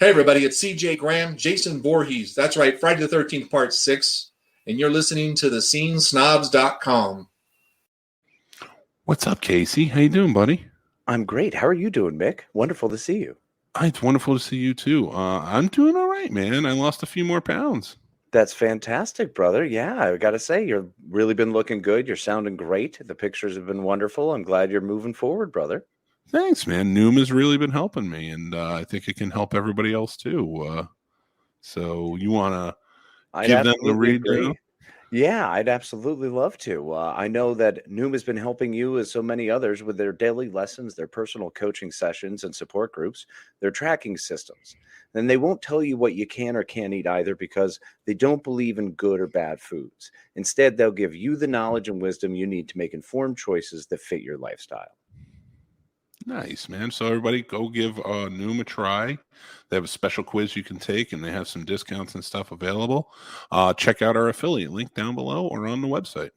Hey, everybody, it's CJ Graham, Jason Voorhees. That's right, Friday the 13th, Part 6. And you're listening to thescenesnobs.com. What's up, Casey? How you doing, buddy? I'm great. How are you doing, Mick? Wonderful to see you. It's wonderful to see you, too. I'm doing all right, man. I lost a few more pounds. That's fantastic, brother. Yeah, I got to say, you've really been looking good. You're sounding great. The pictures have been wonderful. I'm glad you're moving forward, brother. Thanks, man. Noom has really been helping me, and I think it can help everybody else, too. So you want to give them the read now? Yeah, I'd absolutely love to. I know that Noom has been helping you, as so many others, with their daily lessons, their personal coaching sessions and support groups, their tracking systems. Then they won't tell you what you can or can't eat either because they don't believe in good or bad foods. Instead, they'll give you the knowledge and wisdom you need to make informed choices that fit your lifestyle. Nice, man. So everybody go give Noom a try. They have a special quiz you can take, and they have some discounts and stuff available. Check out our affiliate link down below or on the website.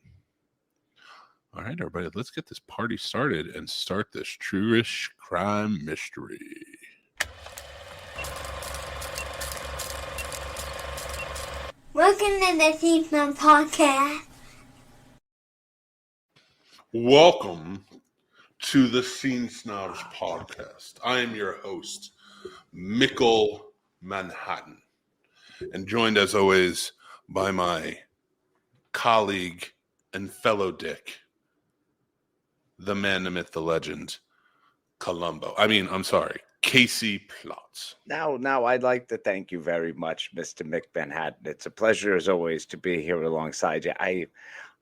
All right, everybody, let's get this party started and start this true-ish crime mystery. Welcome to the Scene Snobs Podcast. Welcome to the Scene Snobs Podcast. I am your host, Mickle Manhattan, and joined as always by my colleague and fellow dick, the man, the myth, the legend, Casey Plotz. Now, I'd like to thank you very much, Mr. Mick Manhattan. It's a pleasure, as always, to be here alongside you.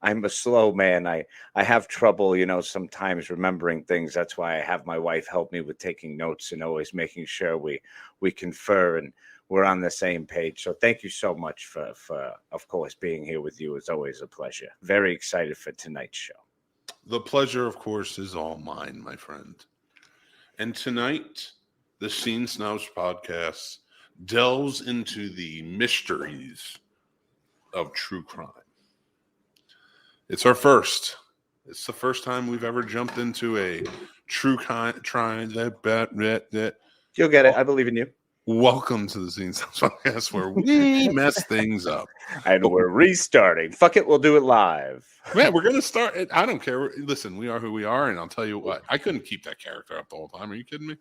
I'm a slow man. I have trouble, sometimes remembering things. That's why I have my wife help me with taking notes and always making sure we confer and we're on the same page. So thank you so much for of course, being here with you. It's always a pleasure. Very excited for tonight's show. The pleasure, of course, is all mine, my friend. And tonight, the Scene Snobs Podcast delves into the mysteries of true crime. It's the first time we've ever jumped into a true crime. You'll get it. I believe in you. Welcome to the Scene Snobs Podcast, where we mess things up. And we're restarting. Fuck it, we'll do it live. Man, we're going to start. I don't care. Listen, we are who we are, and I'll tell you what. I couldn't keep that character up the whole time. Are you kidding me?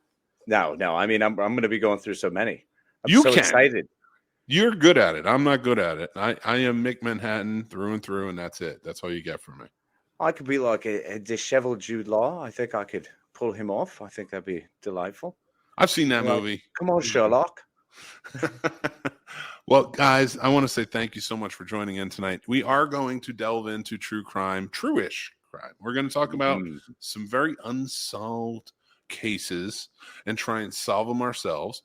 No. I mean, I'm going to be going through so many. I'm so excited. You're good at it. I'm not good at it. I am Mick Manhattan through and through, and that's it. That's all you get from me. I could be like a disheveled Jude Law. I think I could pull him off. I think that'd be delightful. I've seen that movie. Come on, Sherlock. Well, guys, I want to say thank you so much for joining in tonight. We are going to delve into true crime, true-ish crime. We're going to talk about some very unsolved cases and try and solve them ourselves.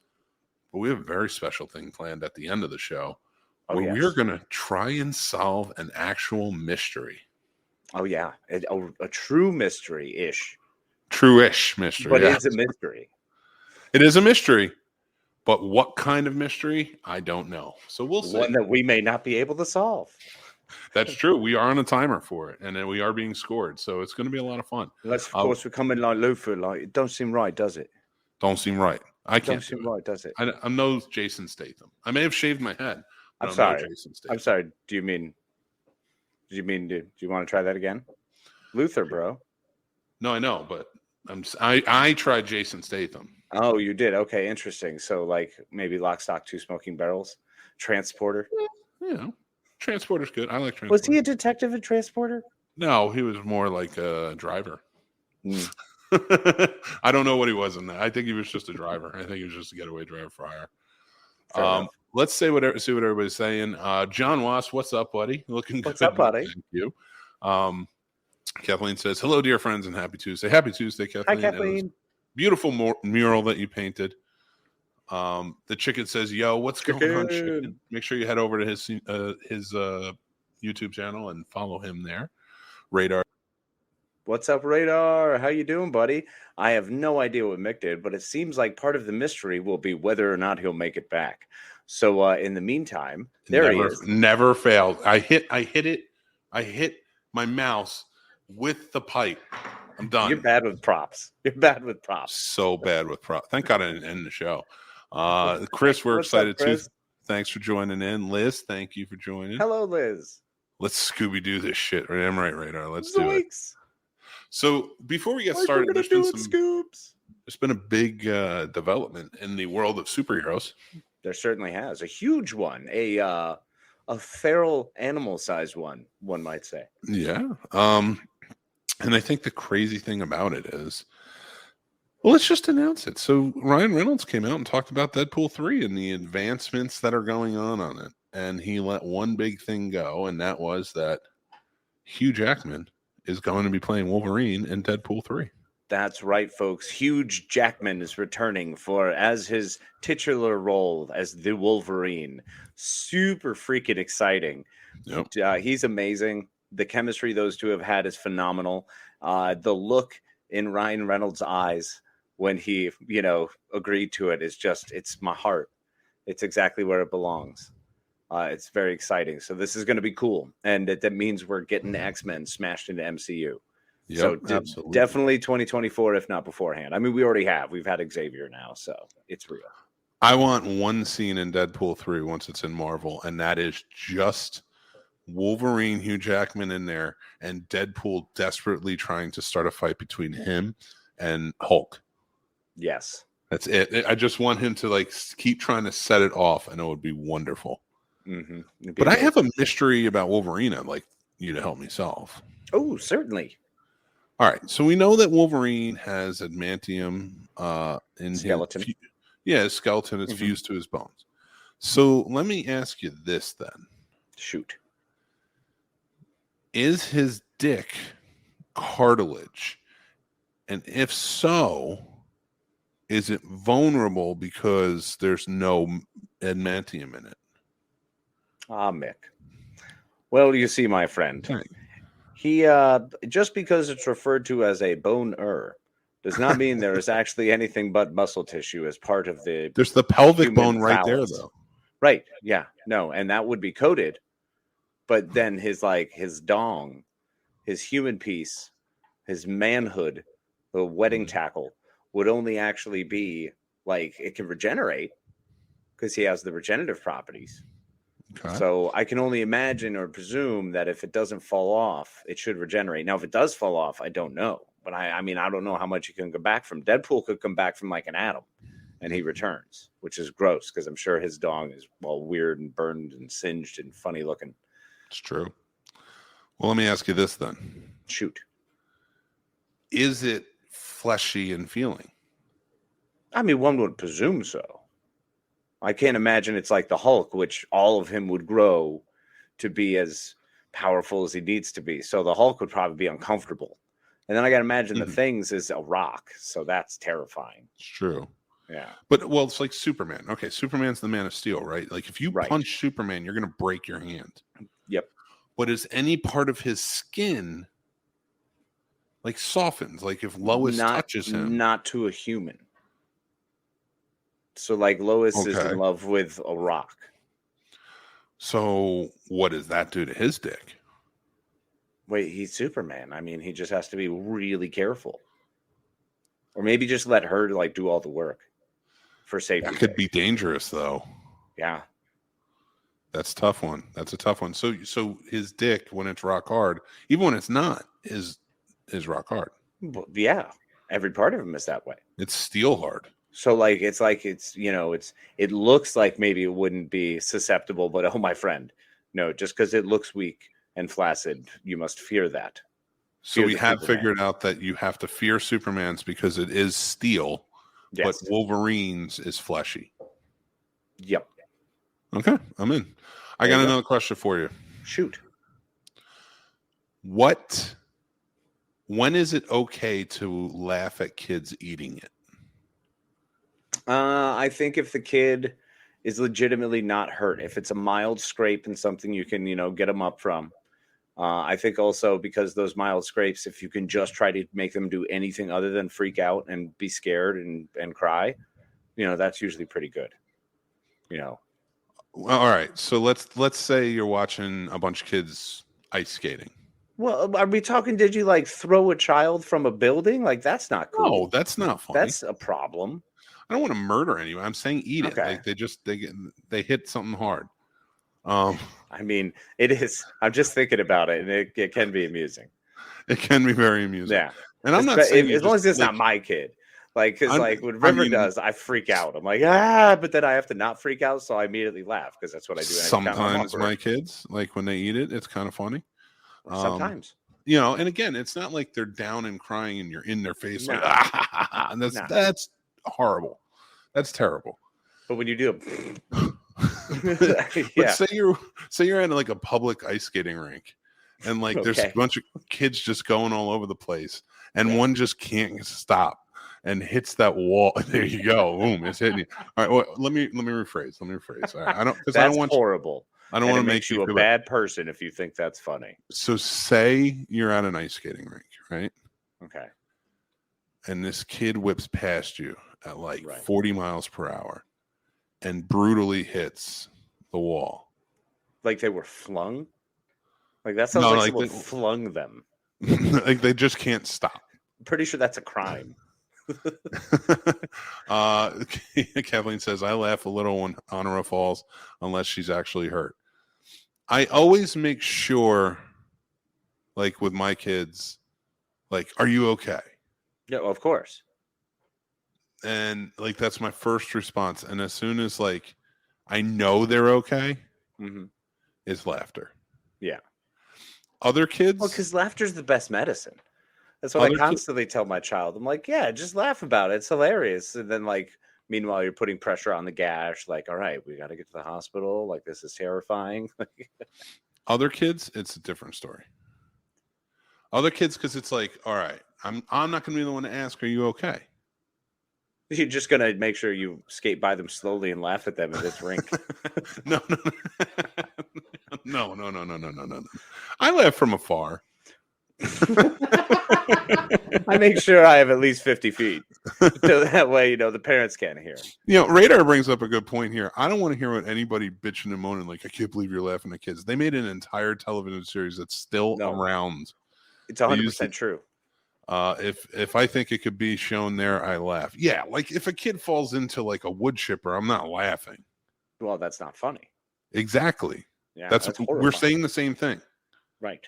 But we have a very special thing planned at the end of the show where we are going to try and solve an actual mystery. Oh, yeah. A true mystery-ish. True-ish mystery. But it's a mystery. It is a mystery. But what kind of mystery? I don't know. So we'll see. One that we may not be able to solve. That's true. We are on a timer for it, and then we are being scored. So it's going to be a lot of fun. Unless, of course, we're coming like Luther. Like, it don't seem right, does it? Don't seem right. I can't. Don't seem right, does it? I'm no Jason Statham. I may have shaved my head. I'm sorry. I'm sorry. Do you want to try that again? Luther, bro. No, I know, but I tried Jason Statham. Oh, you did? Okay, interesting. So, like, maybe Lock, Stock, Two Smoking Barrels? Transporter? Yeah. Transporter's good. I like Transporter. Was he a detective in Transporter? No, he was more like a driver. I don't know what he was in that. I think he was just a driver. I think he was just a getaway driver for hire. Let's see what everybody's saying. John Wass, what's up, buddy? Looking good. What's up, buddy? Thank you. Kathleen says, hello, dear friends, and happy Tuesday. Happy Tuesday, Kathleen. Hi, Kathleen. Beautiful mural that you painted. The chicken says, yo, what's going on, chicken? Make sure you head over to his YouTube channel and follow him there. Radar. What's up, Radar? How you doing, buddy? I have no idea what Mick did, but it seems like part of the mystery will be whether or not he'll make it back. So in the meantime, he is. Never failed. I hit my mouse with the pipe. I'm done. You're bad with props. So bad with props. Thank God I didn't end the show. Chris, we're What's excited up, Chris? too. Thanks for joining in. Liz, thank you for joining. Hello, Liz. Let's Scooby-Doo this shit. Right? I'm right, Radar. Let's do it. Zoinks. So before we get Like started, we're gonna there's do been it, Scoops. there's been a big development in the world of superheroes. There certainly has a huge one, a feral animal-sized one might say. Yeah. And I think the crazy thing about it is, well, let's just announce it. So Ryan Reynolds came out and talked about Deadpool 3 and the advancements that are going on it. And he let one big thing go, and that was that Hugh Jackman is going to be playing Wolverine in Deadpool 3. That's right, folks. Hugh Jackman is returning as his titular role as the Wolverine. Super freaking exciting. Yep. He's amazing. The chemistry those two have had is phenomenal. The look in Ryan Reynolds' eyes when he, agreed to it is just, it's my heart. It's exactly where it belongs. It's very exciting. So this is going to be cool. And that means we're getting X-Men smashed into MCU. Yep, So absolutely. definitely 2024, if not beforehand. I mean, we already have. We've had Xavier now, so it's real. I want one scene in Deadpool 3 once it's in Marvel, and that is just Wolverine, Hugh Jackman in there, and Deadpool desperately trying to start a fight between him and Hulk. Yes. That's it. I just want him to keep trying to set it off, and it would be wonderful. Mm-hmm. But I have a mystery about Wolverine I'd like you to help me solve. Oh, certainly. All right. So we know that Wolverine has adamantium in Skeleton. His skeleton is fused to his bones. So let me ask you this then. Shoot. Is his dick cartilage? And if so, is it vulnerable because there's no adamantium in it? Ah, Mick. Well, you see, my friend, Okay. he just because it's referred to as a bone-er does not mean there is actually anything but muscle tissue as part of the. There's the pelvic human bone right phallus. there, though. Right. Yeah. No, and that would be coated, but then his dong, his human piece, his manhood, the wedding tackle would only actually be it can regenerate because he has the regenerative properties. Okay. So I can only imagine or presume that if it doesn't fall off, it should regenerate. Now, if it does fall off, I don't know. But I mean, I don't know how much he can come back from. Deadpool could come back from like an atom and he returns, which is gross because I'm sure his dong is all weird and burned and singed and funny looking. It's true. Well, let me ask you this then. Shoot. Is it fleshy and feeling? I mean, one would presume so. I can't imagine it's like the Hulk, which all of him would grow to be as powerful as he needs to be. So the Hulk would probably be uncomfortable. And then I got to imagine the Things is a rock. So that's terrifying. It's true. Yeah. But, well, it's like Superman. Okay, Superman's the Man of Steel, right? Like, if you punch Superman, you're going to break your hand. Yep. But is any part of his skin, softens? Like, if Lois touches him? Not to a human. So, Lois is in love with a rock. So, what does that do to his dick? Wait, he's Superman. I mean, he just has to be really careful. Or maybe just let her, do all the work for safety. That could be dangerous, though. Yeah. That's a tough one. That's a tough one. So his dick, when it's rock hard, even when it's not, is rock hard. Well, yeah. Every part of him is that way. It's steel hard. So it looks like maybe it wouldn't be susceptible, but oh, my friend, no, just because it looks weak and flaccid, you must fear that. So we have figured out that you have to fear Superman's because it is steel, but Wolverine's is fleshy. Yep. Okay, I'm in. I got another question for you. Shoot. When is it okay to laugh at kids eating it? I think if the kid is legitimately not hurt, if it's a mild scrape and something you can, get them up from. I think also because those mild scrapes, if you can just try to make them do anything other than freak out and be scared and cry, that's usually pretty good. Well, all right. So let's say you're watching a bunch of kids ice skating. Well, are we talking, did you throw a child from a building? That's not cool. No, that's not funny. That's a problem. I don't want to murder anyone. I'm saying eat it. Okay. Like they hit something hard. I mean, it is. I'm just thinking about it, and it can be amusing. It can be very amusing. Yeah, and I'm not saying as long as it's not my kid. Like, because like when River does, I freak out. I'm like, but then I have to not freak out, so I immediately laugh because that's what I do. Sometimes my kids, like when they eat it, it's kind of funny. Sometimes, and again, it's not like they're down and crying and you're in their face like, and that's horrible. That's terrible. But when you do, but say you're at like a public ice skating rink, and like there's a bunch of kids just going all over the place, and one just can't stop and hits that wall. There you go. Boom, it's hitting you. All right, well, let me rephrase. All right, I don't because I don't want horrible. I don't want to make you a bad person if you think that's funny. So say you're at an ice skating rink, right? Okay. And this kid whips past you at like 40 miles per hour and brutally hits the wall. Like they were flung? Like that sounds like someone flung them. Like they just can't stop. I'm pretty sure that's a crime. Kathleen says, I laugh a little when Honora falls unless she's actually hurt. I always make sure, like with my kids, like, are you okay? Yeah, of course. And like that's my first response. And as soon as like I know they're okay, it's laughter. Yeah. Other kids, well, because laughter's the best medicine. That's what I constantly tell my child. I'm like, yeah, just laugh about it. It's hilarious. And then like, meanwhile, you're putting pressure on the gash. Like, all right, we got to get to the hospital. Like, this is terrifying. Other kids, it's a different story. Other kids, because it's like, all right, I'm not going to be the one to ask, are you okay? You're just going to make sure you skate by them slowly and laugh at them in this rink. No. I laugh from afar. I make sure I have at least 50 feet. So that way, the parents can't hear. Radar brings up a good point here. I don't want to hear what anybody bitching and moaning like, I can't believe you're laughing at kids. They made an entire television series that's still around. It's 100% true. If I think it could be shown there, I laugh. Yeah, like if a kid falls into like a wood chipper, I'm not laughing. Well, that's not funny. Exactly. Yeah, that's we're saying the same thing. Right.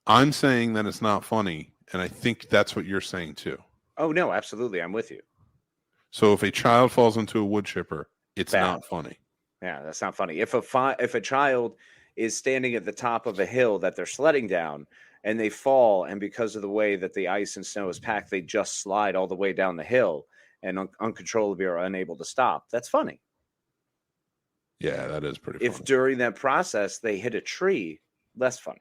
I'm saying that it's not funny, and I think that's what you're saying too. Oh no, absolutely, I'm with you. So if a child falls into a wood chipper, it's not funny. Yeah, that's not funny. If a child is standing at the top of a hill that they're sledding down and they fall, and because of the way that the ice and snow is packed, they just slide all the way down the hill and uncontrollably are unable to stop. That's funny. Yeah, that is pretty funny. If during that process they hit a tree, less funny.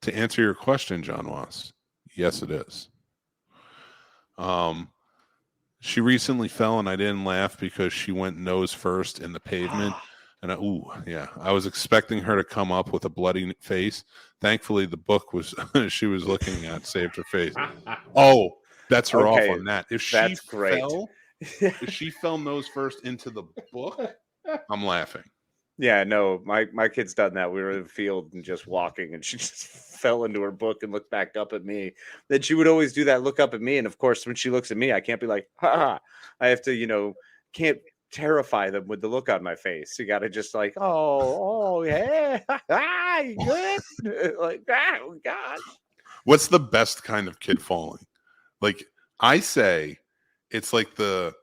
To answer your question, John Wass, yes, it is. She recently fell, and I didn't laugh because she went nose first in the pavement. And I was expecting her to come up with a bloody face. Thankfully, the book she was looking at saved her face. Oh, that's her off on that. If she if she fell nose first into the book, I'm laughing. Yeah, no, my kid's done that. We were in the field and just walking, and she just fell into her book and looked back up at me. Then she would always do that, look up at me. And of course, when she looks at me, I can't be like, ha. I have to, can't terrify them with the look on my face. You got to just like, oh, yeah, you good? Like, oh, gosh. What's the best kind of kid falling? Like, I say it's like the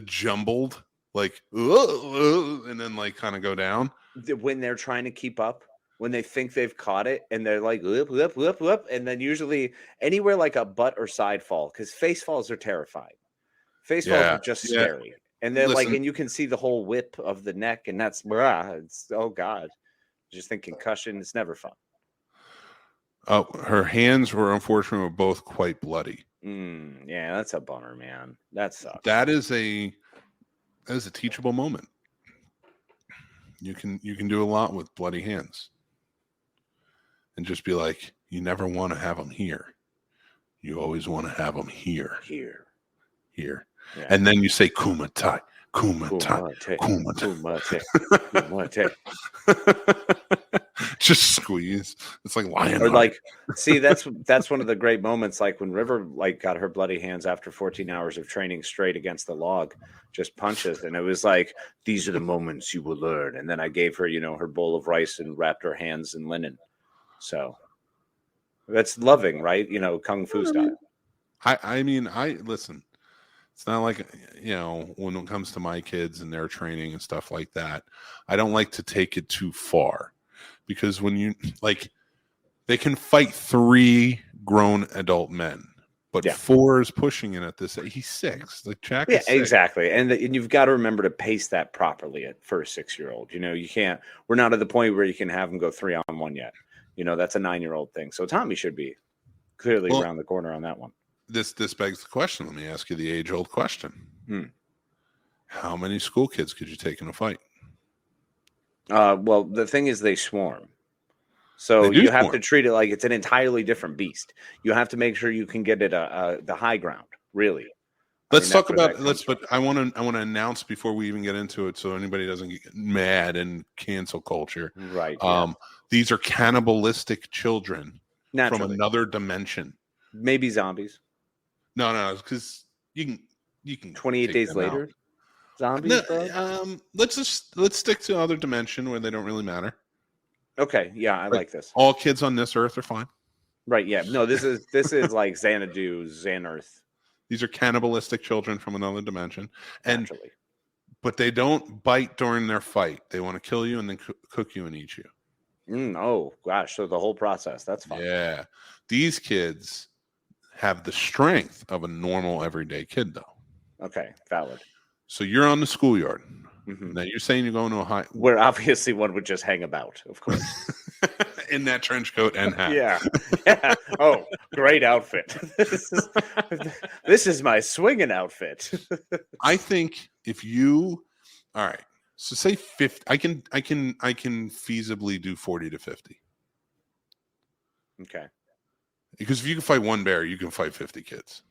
jumbled, like, and then like kind of go down. When they're trying to keep up, when they think they've caught it and they're like, whoop, and then usually anywhere like a butt or side fall, because face falls are terrifying. Face falls are just scary. And then and you can see the whole whip of the neck, and that's, oh God. Just think concussion, it's never fun. Oh, her hands were unfortunately both quite bloody. Yeah, that's a bummer, man. That sucks. That is a teachable moment. You can do a lot with bloody hands. And just be like, you never want to have them here. You always want to have them here. Here. Yeah. And then you say kumate. Just squeeze. It's like lion. Or like, see, that's one of the great moments. Like when River like got her bloody hands after 14 hours of training straight against the log, just punches, and it was like, these are the moments you will learn. And then I gave her, her bowl of rice and wrapped her hands in linen. So that's loving, right? Kung fu style. I mean, listen. It's not like, when it comes to my kids and their training and stuff like that, I don't like to take it too far, because when you they can fight 3 grown adult men, but 4 is pushing it at this. He's 6. Like Jack is 6. Exactly. And you've got to remember to pace that properly for a 6-year-old. You can't, we're not at the point where you can have them go 3-on-1 yet. That's a 9-year-old thing. So Tommy should be clearly around the corner on that one. This begs the question. Let me ask you the age-old question. How many school kids could you take in a fight? Well, the thing is they swarm. So you have to treat it like it's an entirely different beast. You have to make sure you can get it the high ground, really. Let's talk about but I want to announce before we even get into it, so anybody doesn't get mad and cancel culture. Right. These are cannibalistic children Naturally. from another dimension. Maybe zombies. No, because you can 28 days later. Out. Zombies. Let's stick to other dimension where they don't really matter. Okay, yeah, I like this. All kids on this earth are fine. Right, yeah. No, this is like Xanadu, Xanarth. These are cannibalistic children from another dimension. Naturally. But they don't bite during their fight. They want to kill you and then cook you and eat you. Oh, gosh. So the whole process. That's fine. Yeah. These kids have the strength of a normal everyday kid, though. Okay, valid. So you're on the schoolyard. Now you're saying you're going to a high... Where obviously one would just hang about, of course. In that trench coat and hat. Yeah. Oh, great outfit. This is my swinging outfit. I think if you... All right. So say 50... I can feasibly do 40 to 50. Okay. Because if you can fight one bear, you can fight 50 kids.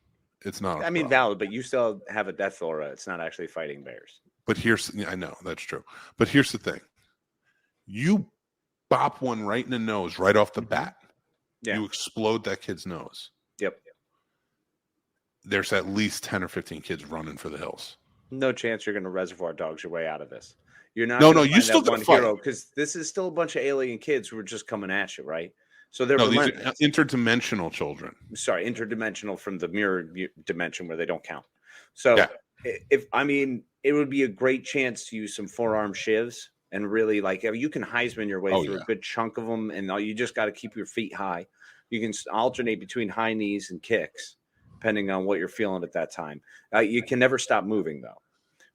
It's not... I mean, valid, but you still have a death aura. It's not actually fighting bears. But I know, that's true. But here's the thing. You bop one right in the nose right off the bat. Yeah. You explode that kid's nose. Yep. There's at least 10 or 15 kids running for the hills. No chance you're going to reservoir dogs your way out of this. You're not. No, you still got to fight. Because this is still a bunch of alien kids who are just coming at you, right? So they're these are interdimensional children. Sorry, interdimensional from the mirror dimension where they don't count. So it would be a great chance to use some forearm shivs and really you can Heisman your way through a good chunk of them, and you just got to keep your feet high. You can alternate between high knees and kicks, depending on what you're feeling at that time. You can never stop moving though,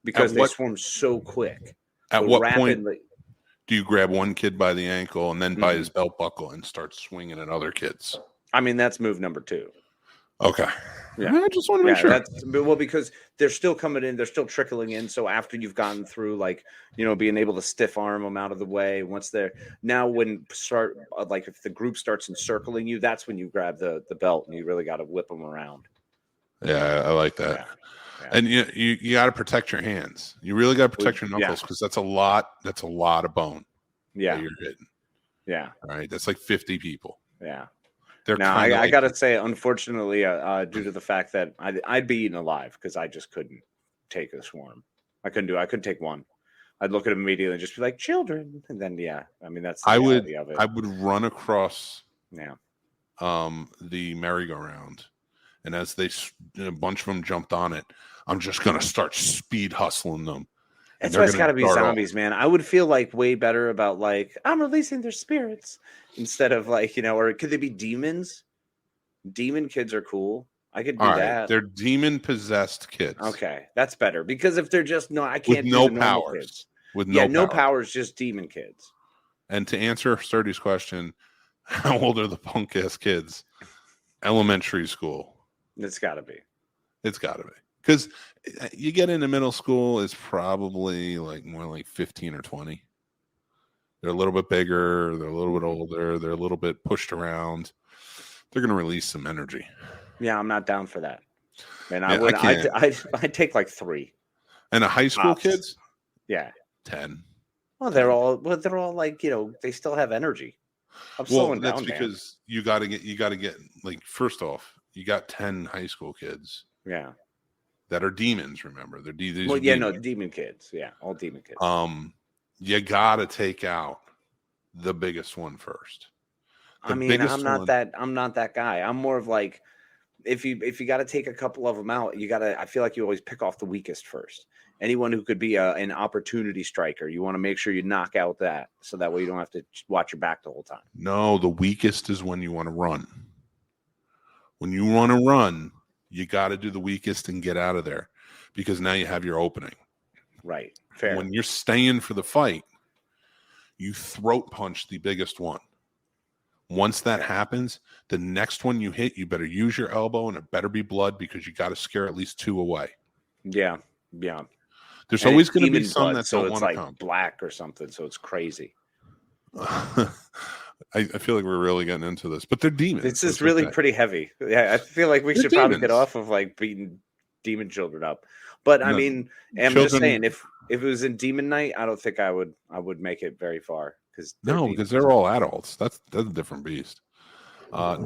because they swarm so quick. At what point do you grab one kid by the ankle and then by his belt buckle and start swinging at other kids? I mean, that's move number 2. Okay. Yeah. I just want to make sure. Because they're still coming in, they're still trickling in. So after you've gotten through, being able to stiff arm them out of the way, once they're now when start if the group starts encircling you, that's when you grab the belt and you really got to whip them around. Yeah, I like that. Yeah. And you got to protect your hands. You really got to protect your knuckles because that's a lot. That's a lot of bone. Yeah, that you're hitting. Yeah, all right. That's like 50 people. Yeah. Now I got to say, unfortunately, due to the fact that I'd be eaten alive because I just couldn't take a swarm. I couldn't take one. I'd look at them immediately and just be like, children, and then I mean that's the reality of it. I would run across the merry-go-round, and as a bunch of them jumped on it, I'm just gonna start speed hustling them. That's why it's got to be zombies, man. I would feel way better about I'm releasing their spirits instead of or could they be demons? Demon kids are cool. I could do that. They're demon possessed kids. Okay, that's better because if they're just I can't with no powers. Kids. With no powers, just demon kids. And to answer Sturdy's question, how old are the punk ass kids? Elementary school. It's got to be. It's got to be. Because you get into middle school, it's probably more like 15 or 20. They're a little bit bigger. They're a little bit older. They're a little bit pushed around. They're going to release some energy. Yeah, I'm not down for that. Man, I'd take 3. And the high school kids? Yeah. 10. Well, they're all they still have energy. I'm slowing that's down, because you got to get like, first off, you got 10 high school kids. Yeah. That are demons. Remember, these Well, are yeah, demons. no, demon kids. Yeah, all demon kids. You got to take out the biggest one first. I'm not that guy. I'm more of like, if you got to take a couple of them out, I feel like you always pick off the weakest first. Anyone who could be an opportunity striker, you want to make sure you knock out that, so that way you don't have to watch your back the whole time. No, the weakest is when you want to run. When you want to run, you got to do the weakest and get out of there, because now you have your opening. Right. Fair. When you're staying for the fight, you throat punch the biggest one. Once that happens, the next one you hit, you better use your elbow, and it better be blood, because you got to scare at least 2 away. Yeah. Yeah. There's always going to be some blood, that so don't it's want to like come. black or something, so it's crazy. I feel like we're really getting into this, but they're demons. This is really pretty heavy. Yeah, I feel like we should probably get off of like beating demon children up. But I mean, I'm just saying, if it was in Demon Night, I don't think I would make it very far, because they're all adults. That's a different beast.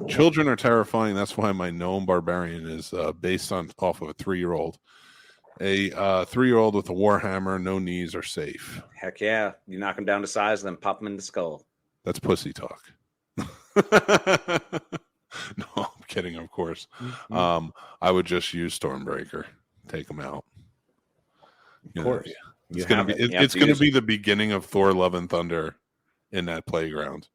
Children are terrifying. That's why my gnome barbarian is based off of a 3-year-old. A 3-year-old with a warhammer, no knees, are safe. Heck yeah, you knock them down to size, then pop them in the skull. That's pussy talk. No, I'm kidding, of course. Mm-hmm. I would just use Stormbreaker. Take them out. Of course. It's going to be the beginning of Thor Love and Thunder in that playground.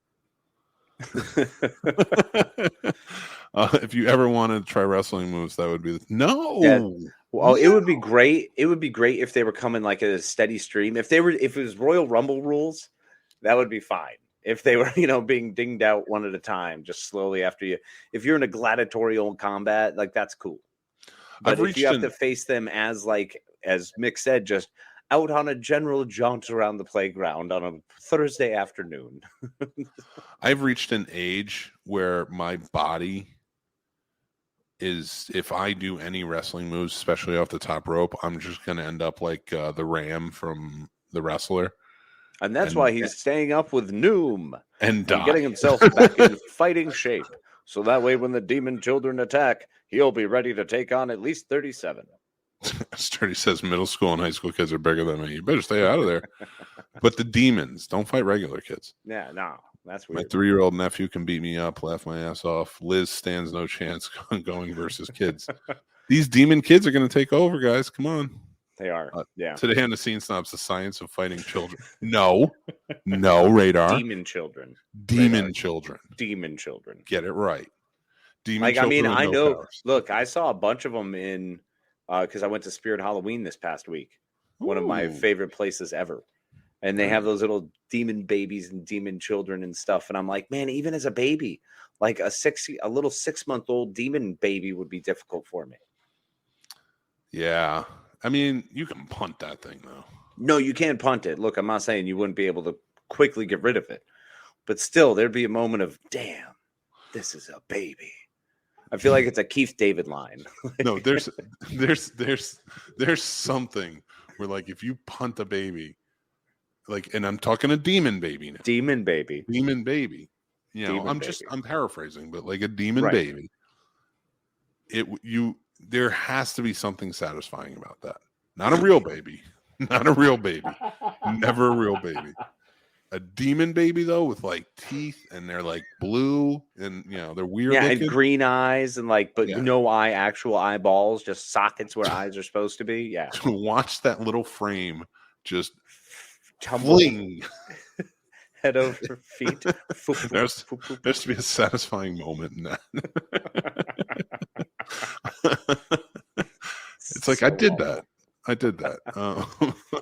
If you ever wanted to try wrestling moves, that would be no. Yeah. Well, it would be great. It would be great if they were coming like a steady stream. If it was Royal Rumble rules, that would be fine. If they were, being dinged out one at a time, just slowly after you. If you're in a gladiatorial combat, like, that's cool. But if you have to face them as Mick said, just out on a general jaunt around the playground on a Thursday afternoon. I've reached an age where my body is, if I do any wrestling moves, especially off the top rope, I'm just going to end up like the Ram from The Wrestler. And that's why he's staying up with Noom and getting himself back in fighting shape. So that way, when the demon children attack, he'll be ready to take on at least 37. Sturdy says middle school and high school kids are bigger than me. You better stay out of there. But the demons don't fight regular kids. Yeah, no, that's weird. My 3-year-old nephew can beat me up, laugh my ass off. Liz stands no chance going versus kids. These demon kids are going to take over, guys. Come on. They are. Yeah. Today on the Scene Snobs, the science of fighting children. No, radar. Demon children. Demon children. Demon children. Get it right. Demon children. I know. Powers. Look, I saw a bunch of them in because I went to Spirit Halloween this past week. One of my favorite places ever. And they have those little demon babies and demon children and stuff. And I'm like, man, even as a baby, like a little 6-month-old demon baby would be difficult for me. Yeah. I mean, you can punt that thing, though. No, you can't punt it. Look, I'm not saying you wouldn't be able to quickly get rid of it. But still, there'd be a moment of, damn, this is a baby. I feel like it's a Keith David line. No, there's something where, like, if you punt a baby, like, and I'm talking a demon baby now. Demon baby. You know, I'm paraphrasing, but like a demon baby. There has to be something satisfying about that. Not a real baby. Not a real baby. Never a real baby. A demon baby, though, with like teeth, and they're like blue, and they're weird. Yeah, and green eyes, and no actual eyeballs, just sockets where eyes are supposed to be. Yeah. To watch that little frame just fling head over feet. There's to be a satisfying moment in that. It's like, I did that.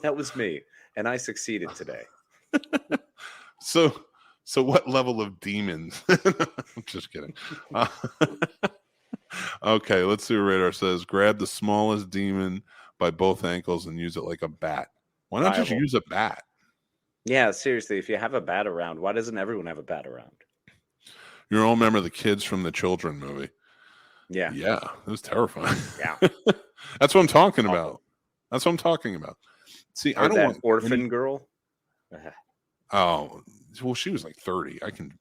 That was me, and I succeeded today. So what level of demons? I'm just kidding. Okay, let's see what Radar says. Grab the smallest demon by both ankles and use it like a bat. Why not just use a bat? Yeah, seriously, if you have a bat around, why doesn't everyone have a bat around? You all remember the kids from the Children movie? Yeah, it was terrifying. Yeah, that's what I'm talking about. See, I don't want orphan girl. Oh, Well, she was like 30. I can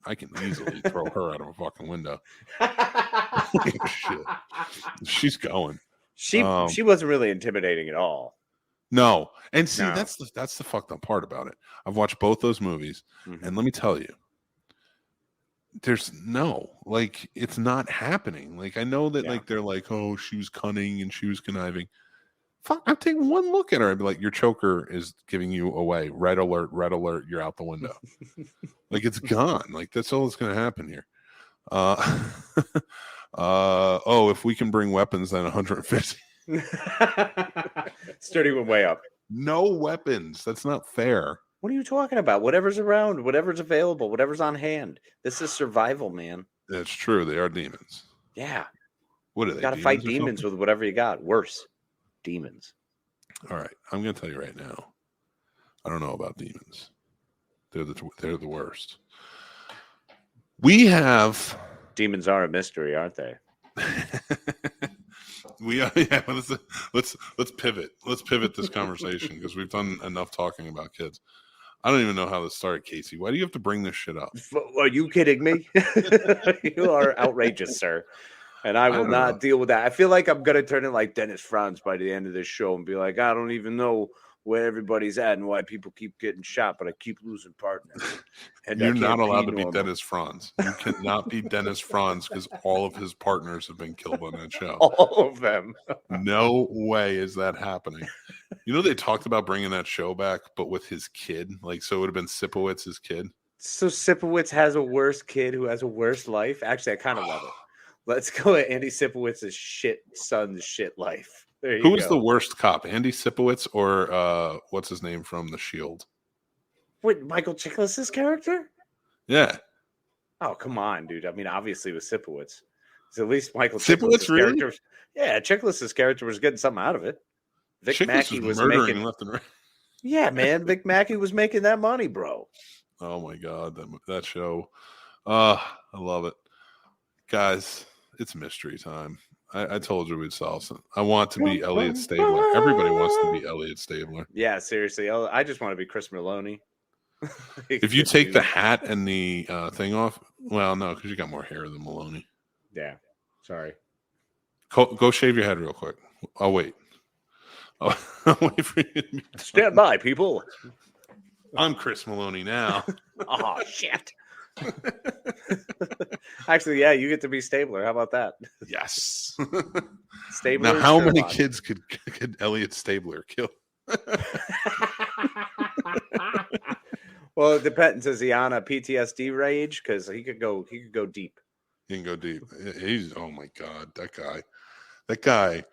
easily throw her out of a fucking window. Shit. She's going. She wasn't really intimidating at all. No. And see, No. that's the fucked up part about it. I've watched both those movies, and let me tell you, there's like, it's not happening. Like, I know that like they're like, oh, she was cunning and she was conniving. Fuck, I'm taking one look at her. I'd be like, your choker is giving you away. Red alert, you're out the window. Like, it's gone. Like, that's all that's gonna happen here. If we can bring weapons, then 150. Sturdy went way up. No weapons. That's not fair. What are you talking about? Whatever's around, whatever's available, whatever's on hand. This is survival, man. That's true. They are demons. Yeah. What are they? You gotta fight demons with whatever you got. Worse. Demons. All right. I'm gonna tell you right now. I don't know about demons. They're the worst. We have Demons are a mystery, aren't they? We are, let's pivot. Let's pivot this conversation because we've done enough talking about kids. I don't even know how this started, Casey. Why do you have to bring this shit up? Are you kidding me? You are outrageous, sir. And I will not deal with that. I feel like I'm gonna turn it like Dennis Franz by the end of this show and be like, I don't even know where everybody's at and why people keep getting shot, but I keep losing partners. And you're not allowed to be Dennis Franz. You cannot be Dennis Franz because all of his partners have been killed on that show. All of them. No way is that happening. You know, they talked about bringing that show back, but with his kid. Like, so it would have been Sipowitz's kid. So Sipowicz has a worse kid who has a worse life? Actually, I kind of love it. Let's go at Andy Sipowitz's son's shit life. There you go. Who was the worst cop, Andy Sipowicz or what's his name from The Shield? Wait, Michael Chiklis's character? Yeah. Oh, come on, dude. I mean, obviously it was Sipowicz. So at least Michael Sipowicz, really? character. Yeah, Chiklis's character was getting something out of it. Vic Chiklis Mackey was murdering making left and right. Yeah, man. Vic Mackey was making that money, bro. Oh my god, that show. I love it. Guys, it's mystery time. I told you we'd solve some. I want to be Elliot Stabler. Everybody wants to be Elliot Stabler. Yeah, seriously. I just want to be Chris Maloney. If you take the hat and the thing off, well, no, because you got more hair than Maloney. Yeah, sorry. Go shave your head real quick. I'll wait. I'll wait for you. Stand by, people. I'm Chris Maloney now. Oh, shit. Actually, yeah, you get to be Stabler. How about that? Yes. Stabler. Now, how many kids could Elliot Stabler kill? Well, it depends. Is he on a PTSD rage? Because he could go deep. He can go deep. Oh my god, that guy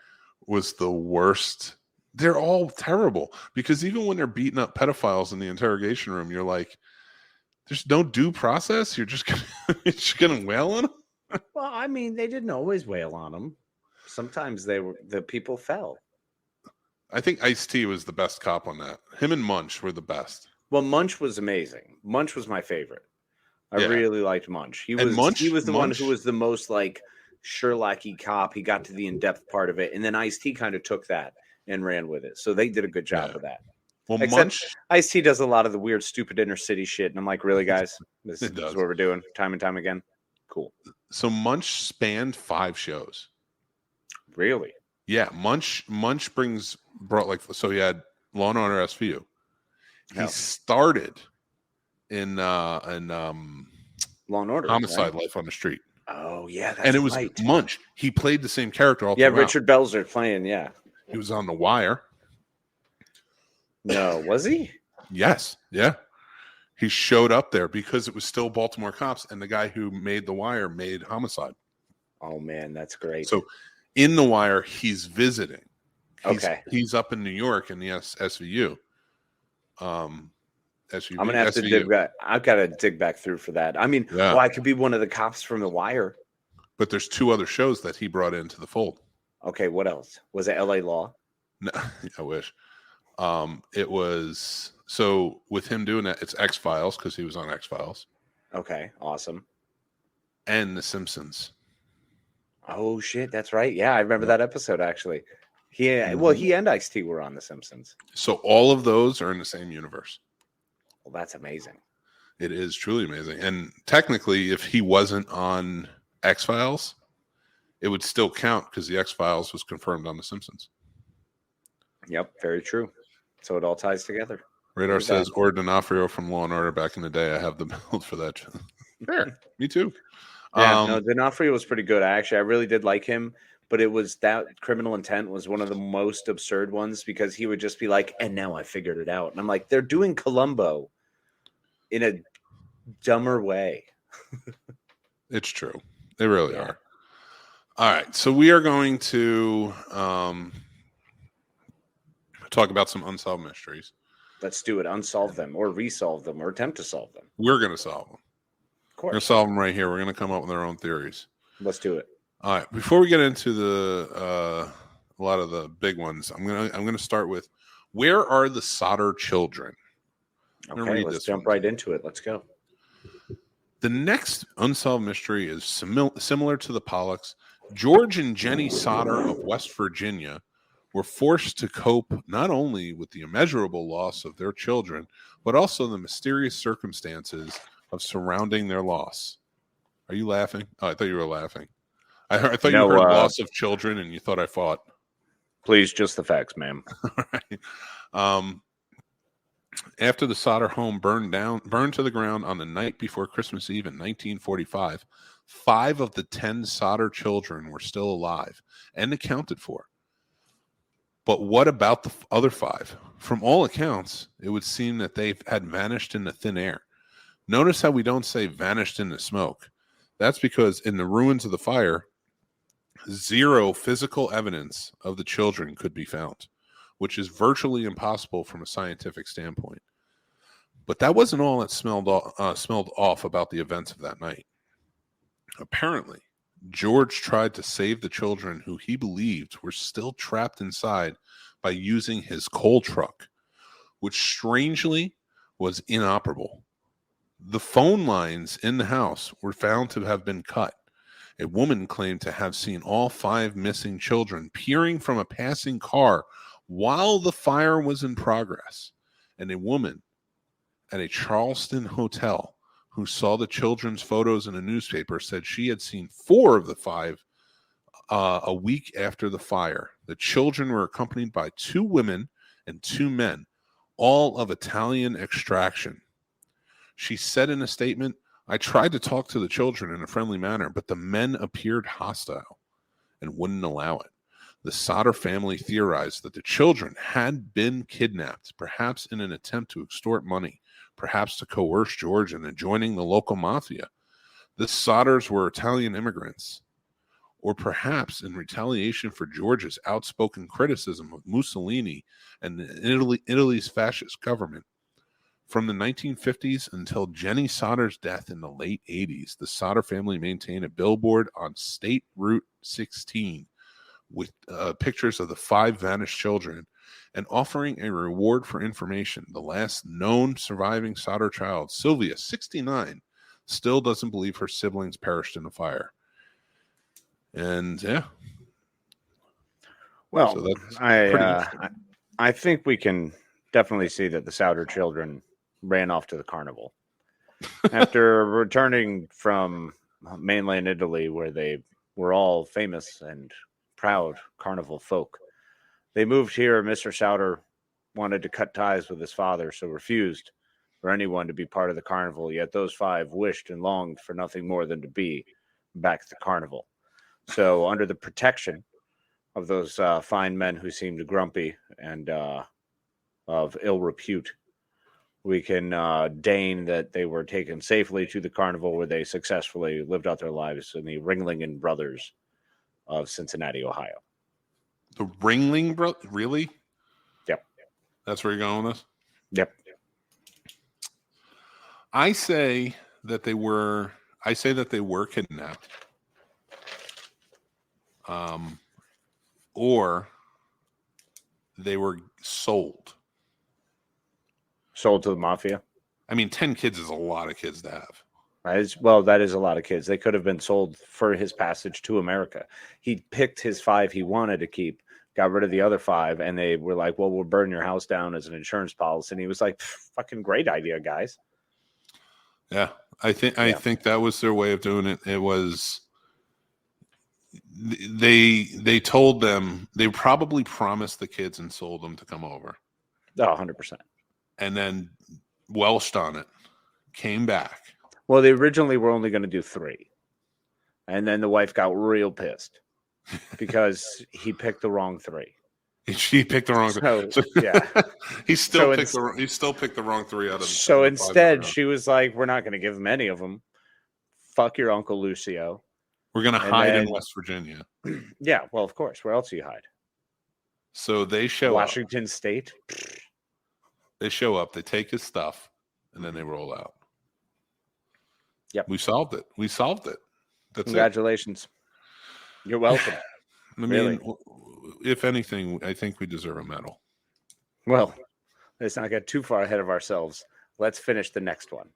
was the worst. They're all terrible because even when they're beating up pedophiles in the interrogation room, you're like, there's no due process. You're just gonna wail on them. Well, I mean, they didn't always wail on them. Sometimes the people fell. I think Ice-T was the best cop on that. Him and Munch were the best. Well, Munch was amazing. Munch was my favorite. I really liked Munch. He was the one who was the most like Sherlock-y cop. He got to the in-depth part of it, and then Ice-T kind of took that and ran with it. So they did a good job of that. Well, Except Ice-T does a lot of the weird, stupid inner city shit, and I'm like, really, guys? This is what we're doing time and time again. Cool. So Munch spanned 5 shows. Really? Yeah, Munch brought like, so he had Law and Order SVU. He started in Law and Order, Homicide, right? Life on the Street. Oh yeah, and it was Munch. He played the same character all throughout. Richard Belzer playing. Yeah, he was on The Wire. No, was he? Yes. Yeah. He showed up there because it was still Baltimore cops, and the guy who made The Wire made Homicide. Oh man, that's great. So in The Wire, he's visiting. He's up in New York in the SVU. SVU. I'm gonna have to dig back. I've got to dig back through for that. I mean, I could be one of the cops from The Wire. But there's 2 other shows that he brought into the fold. Okay, what else? Was it LA Law? No, I wish. It was, so with him doing that, it's X-Files because he was on X-Files. Okay, awesome. And The Simpsons. Oh shit, that's right. Yeah, I remember that episode actually. He and Ice-T were on The Simpsons. So all of those are in the same universe. Well, that's amazing. It is truly amazing. And technically, if he wasn't on X-Files, it would still count because the X-Files was confirmed on The Simpsons. Yep, very true. So it all ties together. Radar says, or D'Onofrio from Law & Order back in the day. I have the build for that. Sure, me too. Yeah, no, D'Onofrio was pretty good. I really did like him, but it was that Criminal Intent was one of the most absurd ones because he would just be like, and now I figured it out. And I'm like, they're doing Columbo in a dumber way. It's true. They really are. All right. So we are going to talk about some unsolved mysteries. Let's do it. Unsolve them or resolve them or attempt to solve them. We're going to solve them. Of course. We're going to solve them right here. We're going to come up with our own theories. Let's do it. All right. Before we get into a lot of the big ones, I'm gonna start with, where are the Sodder children? Okay, let's jump right into it. Let's go. The next unsolved mystery is similar to the Pollocks. George and Jenny Sodder of West Virginia were forced to cope not only with the immeasurable loss of their children, but also the mysterious circumstances of surrounding their loss. Are you laughing? Oh, I thought you were laughing. I thought you heard loss of children and you thought I fought. Please, just the facts, ma'am. All right. After the Sodder home burned to the ground on the night before Christmas Eve in 1945, 5 of the 10 Sodder children were still alive and accounted for. But what about the other 5? From all accounts, it would seem that they had vanished into thin air. Notice how we don't say vanished into smoke. That's because in the ruins of the fire, 0 physical evidence of the children could be found, which is virtually impossible from a scientific standpoint. But that wasn't all that smelled off about the events of that night. Apparently, George tried to save the children who he believed were still trapped inside by using his coal truck, which strangely was inoperable. The phone lines in the house were found to have been cut. A woman claimed to have seen all 5 missing children peering from a passing car while the fire was in progress. And a woman at a Charleston hotel who saw the children's photos in a newspaper said she had seen 4 of the 5 a week after the fire. The children were accompanied by 2 women and 2 men, all of Italian extraction. She said in a statement, "I tried to talk to the children in a friendly manner, but the men appeared hostile and wouldn't allow it." The Sodder family theorized that the children had been kidnapped, perhaps in an attempt to extort money, perhaps to coerce George into joining the local mafia. The Sodders were Italian immigrants, or perhaps in retaliation for George's outspoken criticism of Mussolini and Italy's fascist government. From the 1950s until Jenny Sodder's death in the late 80s, the Sodder family maintained a billboard on State Route 16 with pictures of the 5 vanished children and offering a reward for information. The last known surviving Sodder child, Sylvia, 69, still doesn't believe her siblings perished in the fire. And yeah. Well, so I think we can definitely see that the Sodder children ran off to the carnival. After returning from mainland Italy, where they were all famous and proud carnival folk, they moved here. Mr. Sodder wanted to cut ties with his father, so refused for anyone to be part of the carnival, yet those 5 wished and longed for nothing more than to be back at the carnival. So under the protection of those fine men who seemed grumpy and of ill repute, we can deign that they were taken safely to the carnival, where they successfully lived out their lives in the Ringling Brothers of Cincinnati, Ohio. The Ringling Brothers? Really? Yep. That's where you're going with this? Yep. I say that they were kidnapped. Or they were sold. Sold to the mafia? I mean, 10 kids is a lot of kids to have. That is a lot of kids. They could have been sold for his passage to America. He picked his 5 he wanted to keep, got rid of the other 5, and they were like, well, we'll burn your house down as an insurance policy. And he was like, fucking great idea, guys. Yeah, I think that was their way of doing it. It was they told them, they probably promised the kids and sold them to come over. Oh, 100%. And then welched on it, came back. Well, they originally were only going to do 3. And then the wife got real pissed because he picked the wrong 3. She picked the wrong 3. So, yeah. he still picked the wrong 3 out of. So instead, she was like, "We're not going to give him any of them. Fuck your Uncle Lucio. We're going to hide in West Virginia." Yeah, well, of course. Where else do you hide? So they show Washington State. They show up. They take his stuff, and then they roll out. Yep, we solved it. That's Congratulations. You're welcome. I mean, if anything, I think we deserve a medal. Well, let's not get too far ahead of ourselves. Let's finish the next one.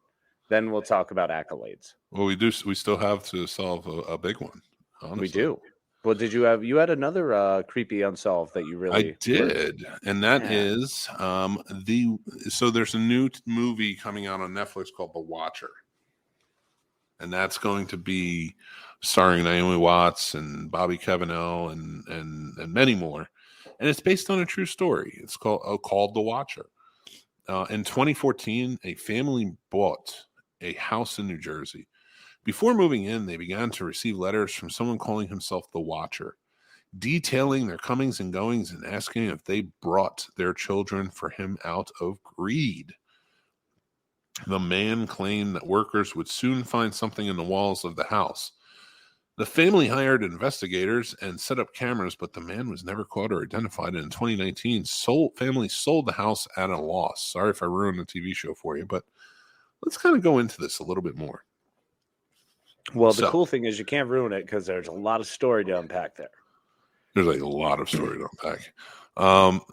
Then we'll talk about accolades. Well, we do. We still have to solve a big one. Honestly. We do. Well, did you have? You had another creepy unsolved that you really? I did, and that is So there's a new movie coming out on Netflix called The Watcher, and that's going to be starring Naomi Watts and Bobby Cannavale and many more. And it's based on a true story. It's called The Watcher. In 2014, a family bought a house in New Jersey. Before moving in, they began to receive letters from someone calling himself The Watcher, detailing their comings and goings and asking if they brought their children for him out of greed. The man claimed that workers would soon find something in the walls of the house. The family hired investigators and set up cameras, but the man was never caught or identified. And in 2019, family sold the house at a loss. Sorry if I ruined the TV show for you, but let's kind of go into this a little bit more. Well, the cool thing is you can't ruin it because there's a lot of story to unpack there. There's like a lot of story to unpack.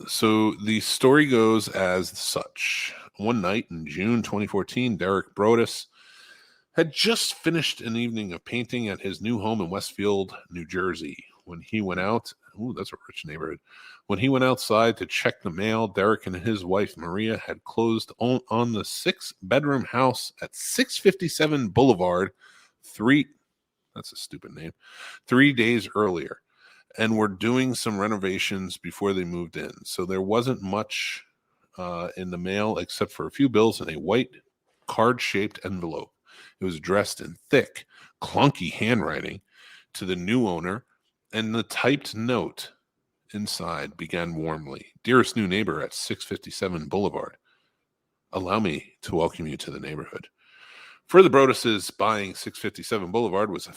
So the story goes as such. One night in June 2014, Derek Brodus had just finished an evening of painting at his new home in Westfield, New Jersey. When he went out, that's a rich neighborhood. When he went outside to check the mail, Derek and his wife, Maria, had closed on the 6-bedroom house at 657 Boulevard, that's a stupid name, 3 days earlier, and were doing some renovations before they moved in. So there wasn't much in the mail except for a few bills in a white card-shaped envelope. It was addressed in thick, clunky handwriting to the new owner, and the typed note inside began warmly. Dearest new neighbor at 657 Boulevard, allow me to welcome you to the neighborhood. For the Broduses, buying 657 Boulevard was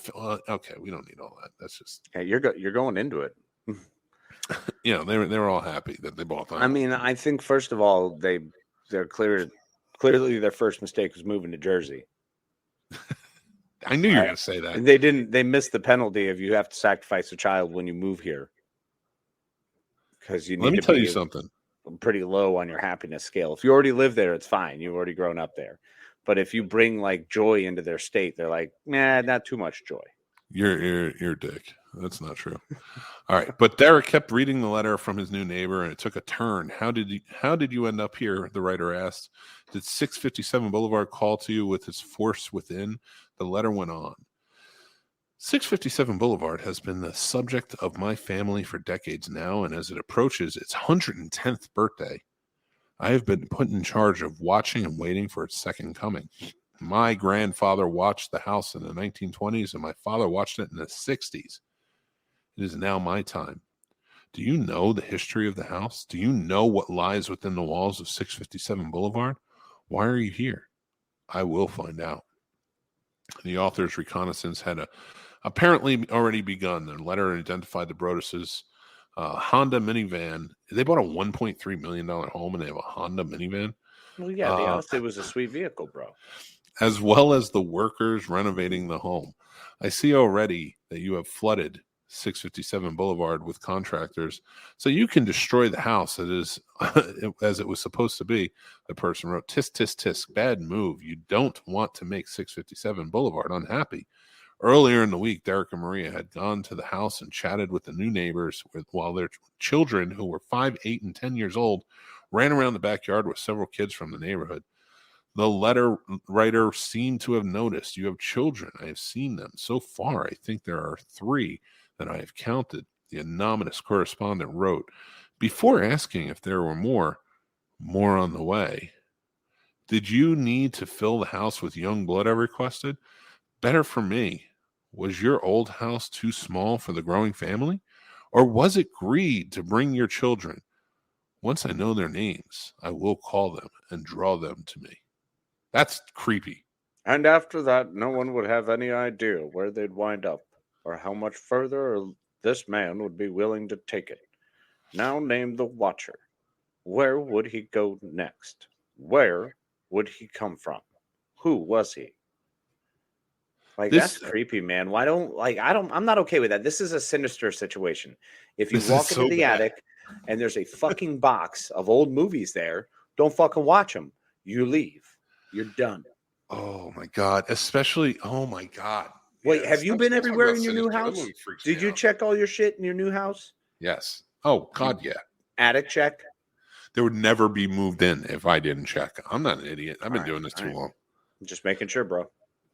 okay. We don't need all that. That's just you're going into it. Yeah, they were all happy that they bought that. I mean, I think first of all, they're clearly their first mistake was moving to Jersey. I knew you were going to say that. They missed the penalty of you have to sacrifice a child when you move here. Because you need Let me tell you something. Pretty low on your happiness scale. If you already live there, it's fine. You've already grown up there. But if you bring like joy into their state, they're like, nah, not too much joy. You're a dick. That's not true. All right. But Derek kept reading the letter from his new neighbor, and it took a turn. How did you end up here? The writer asked. Did 657 Boulevard call to you with its force within? The letter went on. 657 Boulevard has been the subject of my family for decades now, and as it approaches its 110th birthday, I have been put in charge of watching and waiting for its second coming. My grandfather watched the house in the 1920s, and my father watched it in the 60s. It is now my time. Do you know the history of the house? Do you know what lies within the walls of 657 Boulevard? Why are you here? I will find out. The author's reconnaissance had apparently already begun. The letter identified the Broduses' Honda minivan. They bought a $1.3 million home, and they have a Honda minivan. Well, yeah, it was a sweet vehicle, bro. As well as the workers renovating the home. I see already that you have flooded 657 Boulevard with contractors, so you can destroy the house as it was supposed to be. The person wrote, tisk, tisk, tisk, bad move. You don't want to make 657 Boulevard unhappy. Earlier in the week, Derek and Maria had gone to the house and chatted with the new neighbors while their children, who were 5, 8, and 10 years old, ran around the backyard with several kids from the neighborhood. The letter writer seemed to have noticed you have children. I have seen them. So far, I think there are 3 that I have counted. The anonymous correspondent wrote, before asking if there were more on the way. Did you need to fill the house with young blood? I requested. Better for me. Was your old house too small for the growing family? Or was it greed to bring your children? Once I know their names, I will call them and draw them to me. That's creepy. And after that, no one would have any idea where they'd wind up or how much further this man would be willing to take it. Now name the Watcher. Where would he go next? Where would he come from? Who was he? Like, that's creepy, man. I'm not okay with that. This is a sinister situation. If you walk into the attic and there's a fucking box of old movies there, don't fucking watch them. You leave. You're done. Oh my God. Especially, oh my God. Wait, have you been everywhere in your new house? Did you check all your shit in your new house? Yes. Oh, God, yeah. Attic check? There would never be moved in if I didn't check. I'm not an idiot. I've been doing this too long. Just making sure, bro.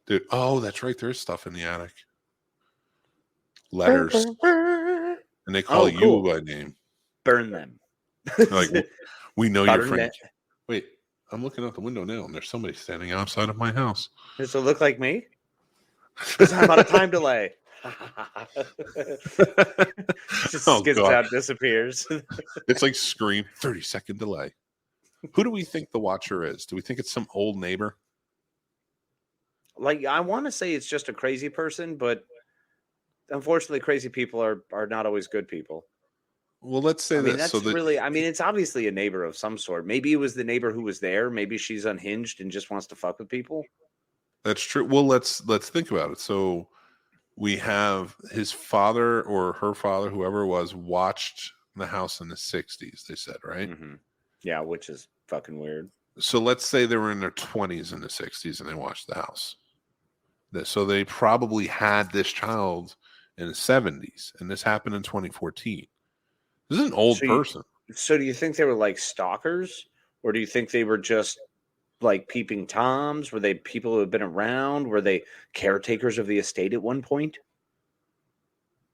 Dude, oh, that's right. There's stuff in the attic. Letters. And they call you by name. Burn them. Like, we know you're Frank. Wait, I'm looking out the window now, and there's somebody standing outside of my house. Does it look like me? Because I'm on a time delay. Just skids out, disappears. It's like Scream, 30-second delay. Who do we think the Watcher is? Do we think it's some old neighbor? Like, I want to say it's just a crazy person, but unfortunately, crazy people are not always good people. Well, let's say that's it's obviously a neighbor of some sort. Maybe it was the neighbor who was there. Maybe she's unhinged and just wants to fuck with people. That's true. Well, let's think about it. So we have his father or her father, whoever it was, watched the house in the 60s, they said, right? Mm-hmm. Yeah, which is fucking weird. So let's say they were in their 20s in the 60s and they watched the house. So they probably had this child in the 70s, and this happened in 2014. This is an old person. So do you think they were like stalkers, or do you think they were just like peeping toms? Were they people who have been around? Were they caretakers of the estate at one point?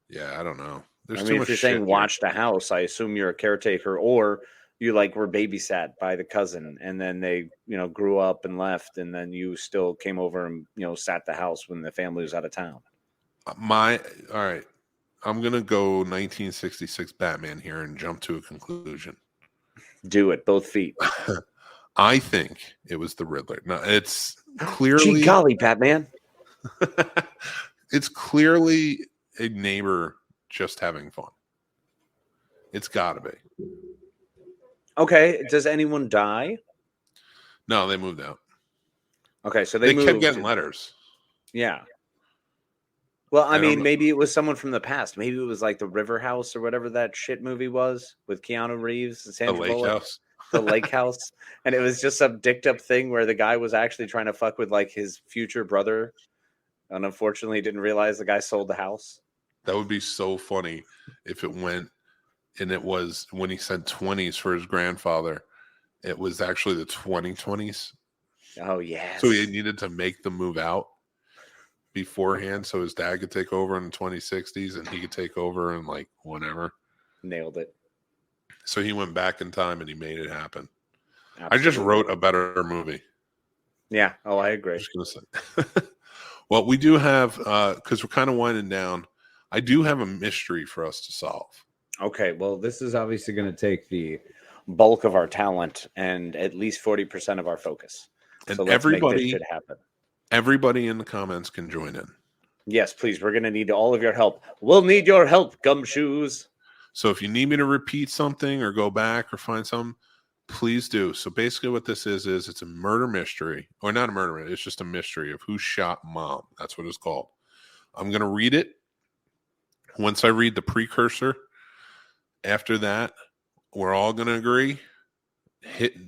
Yeah, I don't know. If you're saying watch the house, I assume you're a caretaker, or you were babysat by the cousin, and then they, grew up and left, and then you still came over and, sat the house when the family was out of town. All right. I'm going to go 1966 Batman here and jump to a conclusion. Do it. Both feet. I think it was the Riddler. No, it's clearly... Gee golly, Batman. It's clearly a neighbor just having fun. It's got to be. Okay. Does anyone die? No, they moved out. Okay, so they kept getting letters. Yeah. Well, I mean, maybe it was someone from the past. Maybe it was like the River House or whatever that shit movie was with Keanu Reeves and Sandra Bullock. House. The Lake House. And it was just some dicked up thing where the guy was actually trying to fuck with like his future brother. And unfortunately didn't realize the guy sold the house. That would be so funny if it went and it was when he said 20s for his grandfather. It was actually the 2020s. Oh, yeah. So he needed to make the move out beforehand so his dad could take over in the 2060s and he could take over in like whenever. Nailed it. So he went back in time and he made it happen. Absolutely. I just wrote a better movie. Yeah. Oh, I agree. I'm just gonna say. Well, we do have, because we're kind of winding down, I do have a mystery for us to solve. Okay. Well, this is obviously going to take the bulk of our talent and at least 40% of our focus. And so let's everybody, make this shit happen. Everybody in the comments can join in. Yes, please. We're going to need all of your help. We'll need your help, Gumshoes. So if you need me to repeat something or go back or find something, please do. So basically what this is it's a murder mystery. Or not a murder, it's just a mystery of who shot mom. That's what it's called. I'm going to read it. Once I read the precursor, after that, we're all going to agree.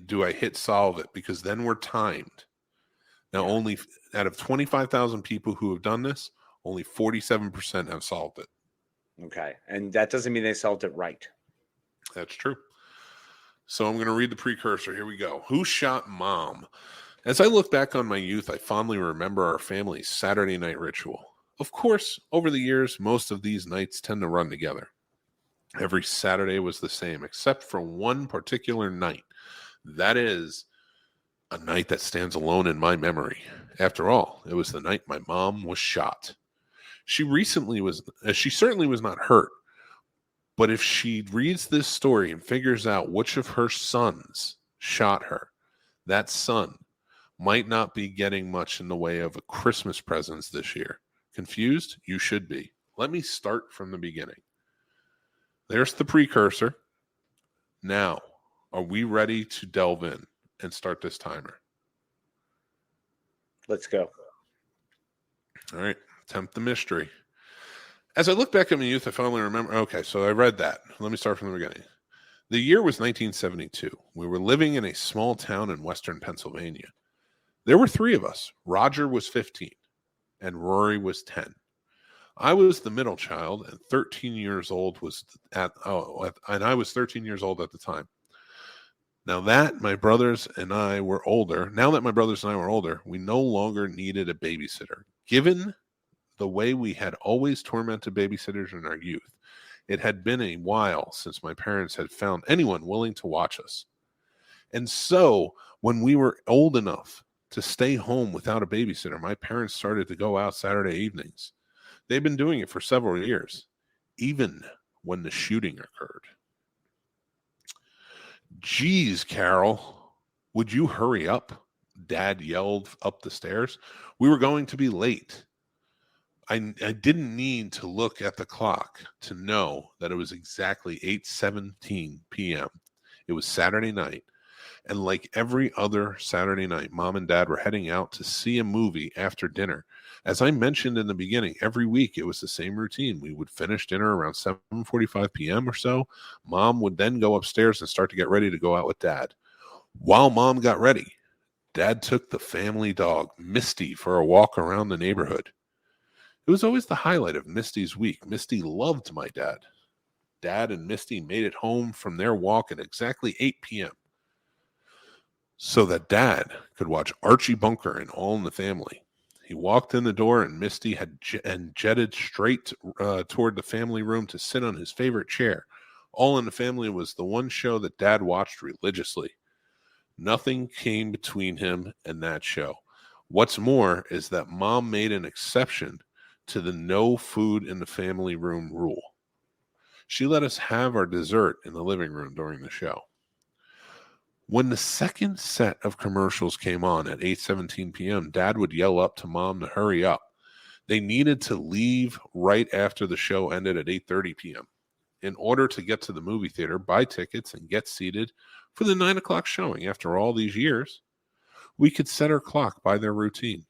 Do I hit solve it? Because then we're timed. Now, only out of 25,000 people who have done this, only 47% have solved it. Okay. And that doesn't mean they solved it right. That's true. So I'm going to read the precursor. Here we go. Who shot mom? As I look back on my youth, I fondly remember our family's Saturday night ritual. Of course, over the years, most of these nights tend to run together. Every Saturday was the same, except for one particular night. That is a night that stands alone in my memory. After all, it was the night my mom was shot. She certainly was not hurt, but if she reads this story and figures out which of her sons shot her, that son might not be getting much in the way of a Christmas presents this year. Confused? You should be. Let me start from the beginning. There's the precursor. Now, are we ready to delve in and start this timer? Let's go. All right. Attempt the mystery. As I look back at my youth, I finally remember. Okay, so I read that. Let me start from the beginning. The year was 1972. We were living in a small town in western Pennsylvania. There were 3 of us. Roger was 15, and Rory was 10. I was the middle child, and 13 years old and I was 13 years old at the time. Now that my brothers and I were older, we no longer needed a babysitter. Given the way we had always tormented babysitters in our youth, it had been a while since my parents had found anyone willing to watch us. And so, when we were old enough to stay home without a babysitter, my parents started to go out Saturday evenings. They've been doing it for several years, even when the shooting occurred. Geez, Carol, would you hurry up? Dad yelled up the stairs. We were going to be late. I didn't need to look at the clock to know that it was exactly 8:17 p.m. It was Saturday night. And like every other Saturday night, Mom and Dad were heading out to see a movie after dinner. As I mentioned in the beginning, every week it was the same routine. We would finish dinner around 7:45 p.m. or so. Mom would then go upstairs and start to get ready to go out with Dad. While Mom got ready, Dad took the family dog, Misty, for a walk around the neighborhood. It was always the highlight of Misty's week. Misty loved my dad. Dad and Misty made it home from their walk at exactly 8 p.m. so that Dad could watch Archie Bunker and All in the Family. He walked in the door and Misty had jetted straight toward the family room to sit on his favorite chair. All in the Family was the one show that Dad watched religiously. Nothing came between him and that show. What's more is that Mom made an exception to the no food in the family room rule. She let us have our dessert in the living room during the show. When the second set of commercials came on at 8:17 p.m., Dad would yell up to Mom to hurry up. They needed to leave right after the show ended at 8:30 p.m. in order to get to the movie theater, buy tickets, and get seated for the 9 o'clock showing. After all these years, we could set our clock by their routine.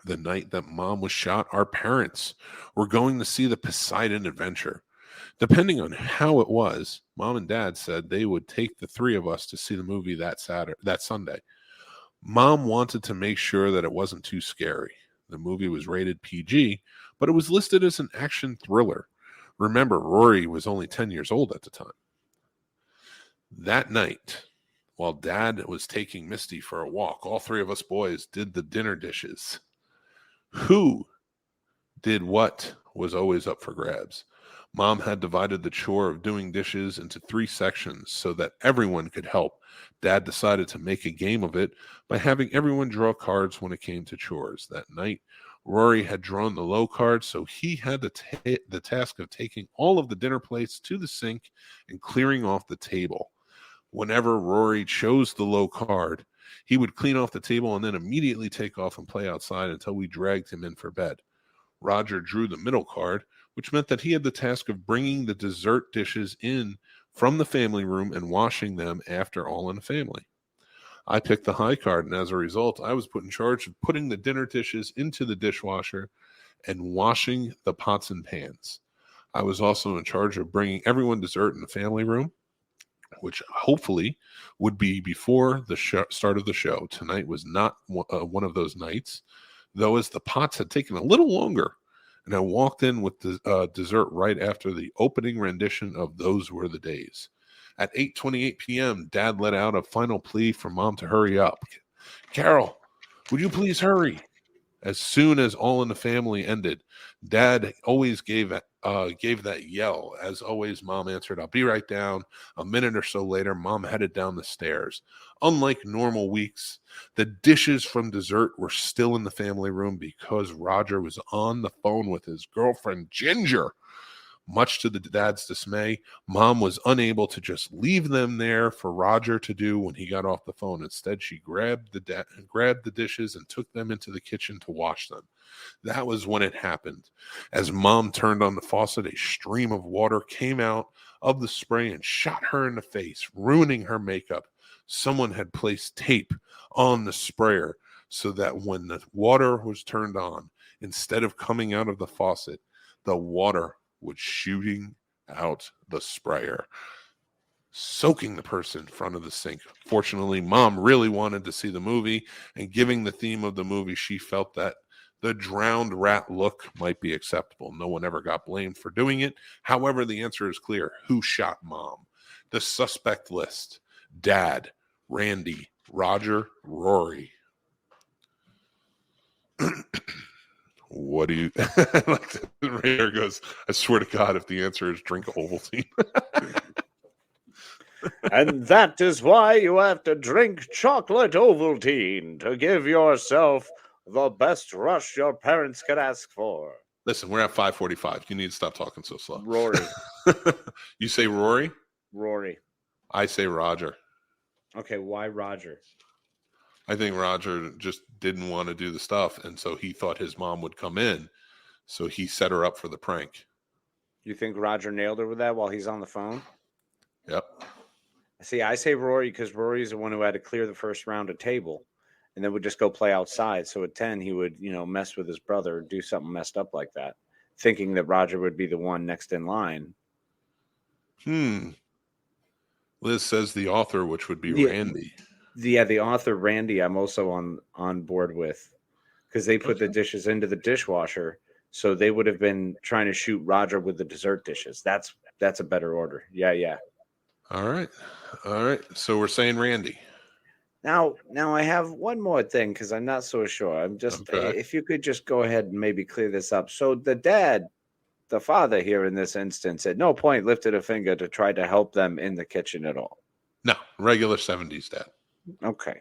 The night that Mom was shot, our parents were going to see the Poseidon Adventure. Depending on how it was, Mom and Dad said they would take the 3 of us to see the movie that Sunday. Mom wanted to make sure that it wasn't too scary. The movie was rated PG, but it was listed as an action thriller. Remember, Rory was only 10 years old at the time. That night, while Dad was taking Misty for a walk, all 3 of us boys did the dinner dishes. Who did what was always up for grabs. Mom had divided the chore of doing dishes into 3 sections so that everyone could help. Dad decided to make a game of it by having everyone draw cards when it came to chores. That night, Rory had drawn the low card, so he had the task of taking all of the dinner plates to the sink and clearing off the table. Whenever Rory chose the low card, he would clean off the table and then immediately take off and play outside until we dragged him in for bed. Roger drew the middle card, which meant that he had the task of bringing the dessert dishes in from the family room and washing them after All in the Family. I picked the high card, and as a result, I was put in charge of putting the dinner dishes into the dishwasher and washing the pots and pans. I was also in charge of bringing everyone dessert in the family room, which hopefully would be before the start of the show. Tonight was not one of those nights, though, as the pots had taken a little longer, and I walked in with the dessert right after the opening rendition of Those Were the Days. At 8:28 p.m., Dad let out a final plea for Mom to hurry up. Carol, would you please hurry? As soon as All in the Family ended, Dad always gave that yell. As always, Mom answered, "I'll be right down." A minute or so later, Mom headed down the stairs. Unlike normal weeks, the dishes from dessert were still in the family room because Roger was on the phone with his girlfriend, Ginger. Much to the dad's dismay, Mom was unable to just leave them there for Roger to do when he got off the phone. Instead, she grabbed the dishes and took them into the kitchen to wash them. That was when it happened. As Mom turned on the faucet, a stream of water came out of the spray and shot her in the face, ruining her makeup. Someone had placed tape on the sprayer so that when the water was turned on, instead of coming out of the faucet, the water was shooting out the sprayer, soaking the person in front of the sink. Fortunately, Mom really wanted to see the movie, and given the theme of the movie, she felt that the drowned rat look might be acceptable. No one ever got blamed for doing it. However, the answer is clear. Who shot Mom? The suspect list: Dad, Randy, Roger, Rory. What do you like? The Raider goes, I swear to God, if the answer is drink Ovaltine. And that is why you have to drink chocolate Ovaltine to give yourself the best rush your parents could ask for. Listen, we're at 5:45. You need to stop talking so slow. Rory. You say Rory? Rory. I say Roger. Okay, why Roger? I think Roger just didn't want to do the stuff, and so he thought his mom would come in, so he set her up for the prank. You think Roger nailed her with that while he's on the phone? Yep. See, I say Rory because Rory's the one who had to clear the first round of table and then would just go play outside. So at 10, he would, mess with his brother, do something messed up like that, thinking that Roger would be the one next in line. Liz says the author, which would be Randy. Yeah, the author Randy, I'm also on board with, because they put the dishes into the dishwasher, so they would have been trying to shoot Roger with the dessert dishes. That's a better order. Yeah. All right. So we're saying Randy. Now I have one more thing because I'm not so sure. I'm just if you could just go ahead and maybe clear this up. So the father here in this instance, at no point lifted a finger to try to help them in the kitchen at all. No, regular 70s dad. Okay.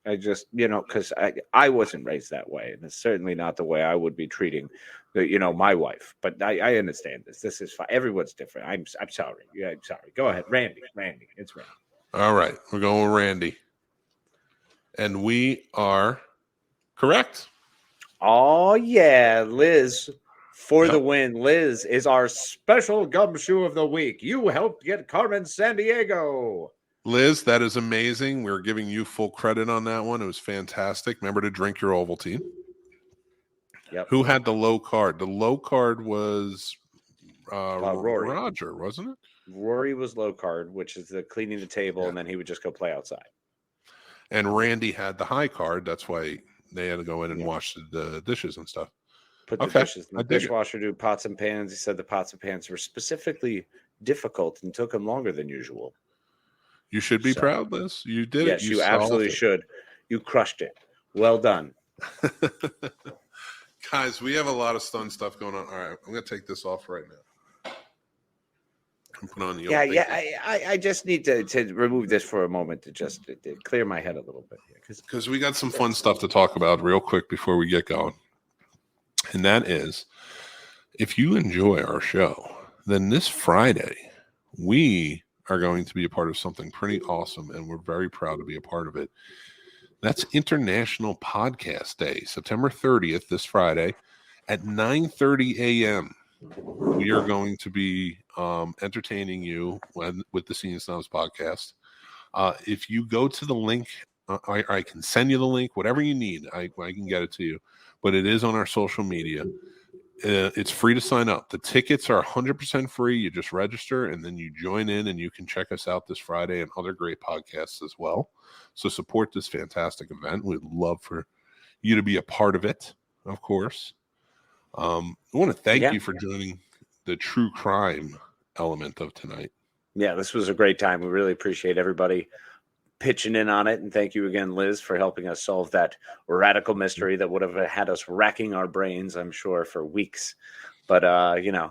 I just, because I wasn't raised that way, and it's certainly not the way I would be treating, my wife. But I understand this. This is fine. Everyone's different. I'm sorry. Yeah, I'm sorry. Go ahead, Randy. It's Randy. All right, we're going with Randy, and we are correct. Oh yeah, Liz for the win. Liz is our special gumshoe of the week. You helped get Carmen Sandiego. Liz, that is amazing. We're giving you full credit on that one. It was fantastic. Remember to drink your Ovaltine. Yep. Who had the low card? The low card was Rory. Roger, wasn't it? Rory was low card, which is the cleaning the table, and then he would just go play outside. And Randy had the high card. That's why they had to go in and wash the dishes and stuff. Put the dishes in the dishwasher, do pots and pans. He said the pots and pans were specifically difficult and took him longer than usual. You should be proud, Liz. You did it. Yes, you absolutely should. You crushed it. Well done. Guys, we have a lot of fun stuff going on. All right, I'm going to take this off right now. And put on the I just need to remove this for a moment to clear my head a little bit here. Because we got some fun stuff to talk about real quick before we get going. And that is, if you enjoy our show, then this Friday, we are going to be a part of something pretty awesome, and we're very proud to be a part of it. That's International Podcast Day, September 30th, this Friday, at 9:30 a.m. We are going to be entertaining you with the Scene Snobs Podcast. If you go to the link, I can send you the link, whatever you need. I can get it to you, but it is on our social media. It's free to sign up. The tickets are 100% free. You just register and then you join in, and you can check us out this Friday and other great podcasts as well. So support this fantastic event. We'd love for you to be a part of it, of course. I want to thank you for joining the true crime element of tonight. Yeah, this was a great time. We really appreciate everybody pitching in on it. And thank you again, Liz, for helping us solve that radical mystery that would have had us racking our brains, I'm sure, for weeks. But,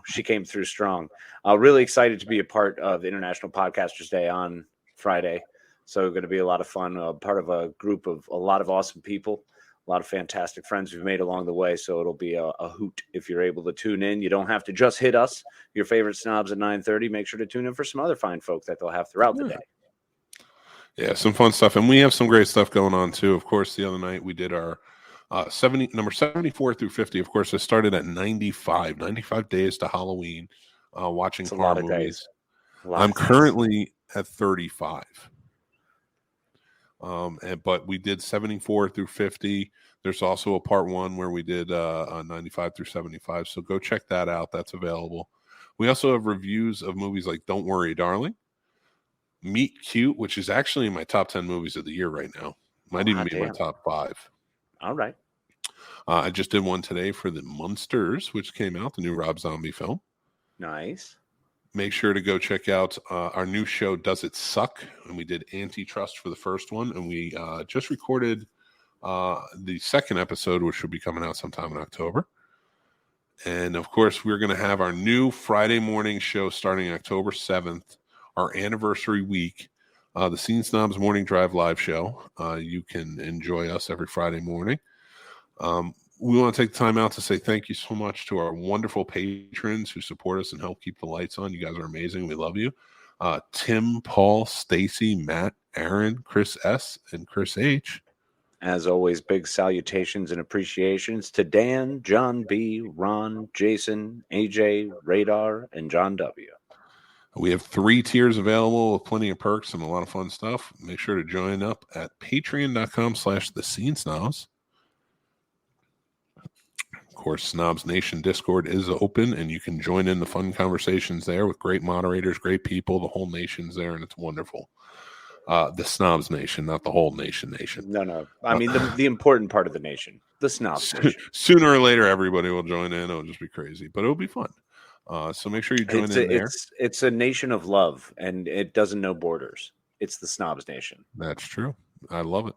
she came through strong. Really excited to be a part of International Podcasters Day on Friday. So going to be a lot of fun, part of a group of a lot of awesome people, a lot of fantastic friends we've made along the way. So it'll be a hoot if you're able to tune in. You don't have to just hit us, your favorite snobs at 9:30. Make sure to tune in for some other fine folk that they'll have throughout the day. Yeah, some fun stuff. And we have some great stuff going on, too. Of course, the other night we did our number 74 through 50. Of course, I started at 95 days to Halloween, watching horror movies. I'm currently at 35. But we did 74 through 50. There's also a part 1 where we did 95 through 75. So go check that out. That's available. We also have reviews of movies like Don't Worry, Darling, Meet Cute, which is actually in my top 10 movies of the year right now. Might even be in my top 5. All right. I just did one today for The Munsters, which came out, the new Rob Zombie film. Nice. Make sure to go check out our new show, Does It Suck? And we did Antitrust for the first one. And we just recorded the second episode, which will be coming out sometime in October. And, of course, we're going to have our new Friday morning show starting October 7th, our anniversary week, the Scene Snobs Morning Drive live show. You can enjoy us every Friday morning. We want to take the time out to say thank you so much to our wonderful patrons who support us and help keep the lights on. You guys are amazing. We love you. Tim, Paul, Stacy, Matt, Aaron, Chris S., and Chris H. As always, big salutations and appreciations to Dan, John B., Ron, Jason, AJ, Radar, and John W. We have 3 tiers available with plenty of perks and a lot of fun stuff. Make sure to join up at patreon.com/thescenesnobs. Of course, Snobs Nation Discord is open, and you can join in the fun conversations there with great moderators, great people. The whole nation's there, and it's wonderful. The Snobs Nation, not the whole nation. No. I mean, the important part of the nation, the Snobs Nation. Sooner or later, everybody will join in. It'll just be crazy, but it'll be fun. So make sure you join in there. It's a nation of love, and it doesn't know borders. It's the Snobs Nation. That's true. I love it.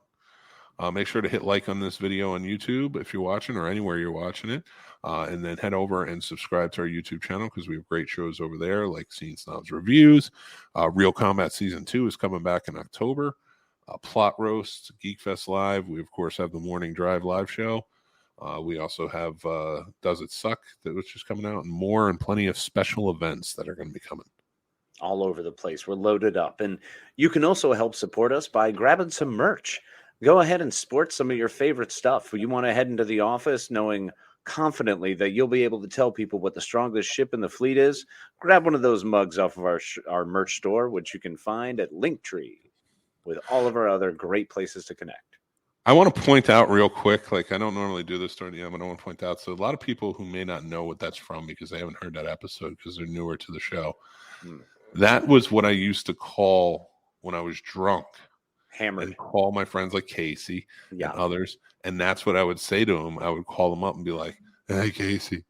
Make sure to hit like on this video on YouTube if you're watching or anywhere you're watching it. And then head over and subscribe to our YouTube channel because we have great shows over there like Scene Snobs Reviews. Real Combat Season 2 is coming back in October. Plot Roast, Geek Fest Live. We, of course, have the Morning Drive live show. We also have Does It Suck, which is coming out, and more, and plenty of special events that are going to be coming. All over the place. We're loaded up. And you can also help support us by grabbing some merch. Go ahead and sport some of your favorite stuff. You want to head into the office knowing confidently that you'll be able to tell people what the strongest ship in the fleet is. Grab one of those mugs off of our merch store, which you can find at Linktree, with all of our other great places to connect. I want to point out real quick, like I don't normally do this during the end, but I want to point out, so a lot of people who may not know what that's from because they haven't heard that episode because they're newer to the show. That was what I used to call when I was drunk. Hammered. And call my friends like Casey and others. And that's what I would say to them. I would call them up and be like, hey, Casey,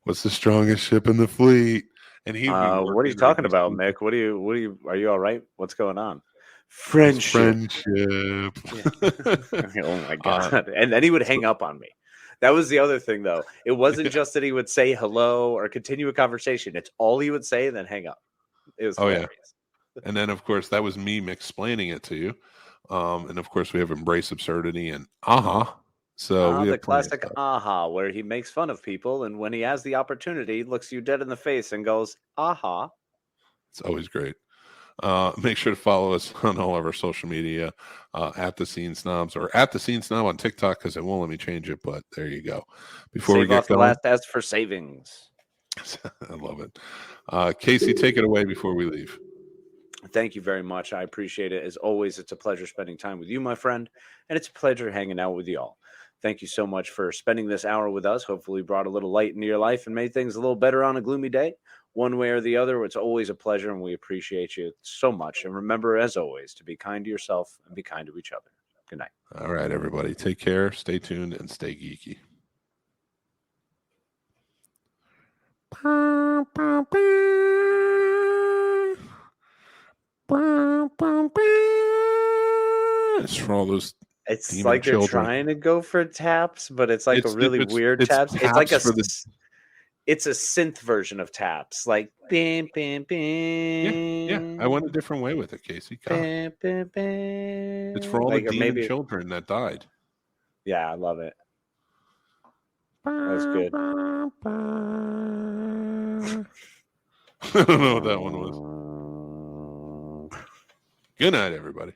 what's the strongest ship in the fleet? And he what are you talking about, Mick? What are you, are you all right? What's going on? Friendship. Yeah. Oh my God. And then he would hang up on me. That was the other thing, though. It wasn't just that he would say hello or continue a conversation. It's all he would say and then hang up. It was hilarious. And then, of course, that was me explaining it to you. And, of course, we have Embrace Absurdity and Aha. So we have the classic Aha, where he makes fun of people. And when he has the opportunity, looks you dead in the face and goes, Aha. It's always great. Make sure to follow us on all of our social media at The Scene Snobs or at The Scene Snob on TikTok because it won't let me change it. But there you go. Before we get going, the last S for savings. I love it. Casey, take it away before we leave. Thank you very much. I appreciate it. As always, it's a pleasure spending time with you, my friend, and it's a pleasure hanging out with y'all. Thank you so much for spending this hour with us. Hopefully brought a little light into your life and made things a little better on a gloomy day. One way or the other, it's always a pleasure, and we appreciate you so much. And remember, as always, to be kind to yourself and be kind to each other. Good night. All right, everybody. Take care, stay tuned, and stay geeky. Bum, bum, bum. taps for all those. It's demon like they're children. trying to go for taps, but it's like a really weird taps. It's like it's a synth version of taps, like bam, bam, bam. Yeah. I went a different way with it, Casey. Bam, bam, bam. It's for all like, the demon children that died. Yeah, I love it. That's good. I don't know what that one was. Good night, everybody.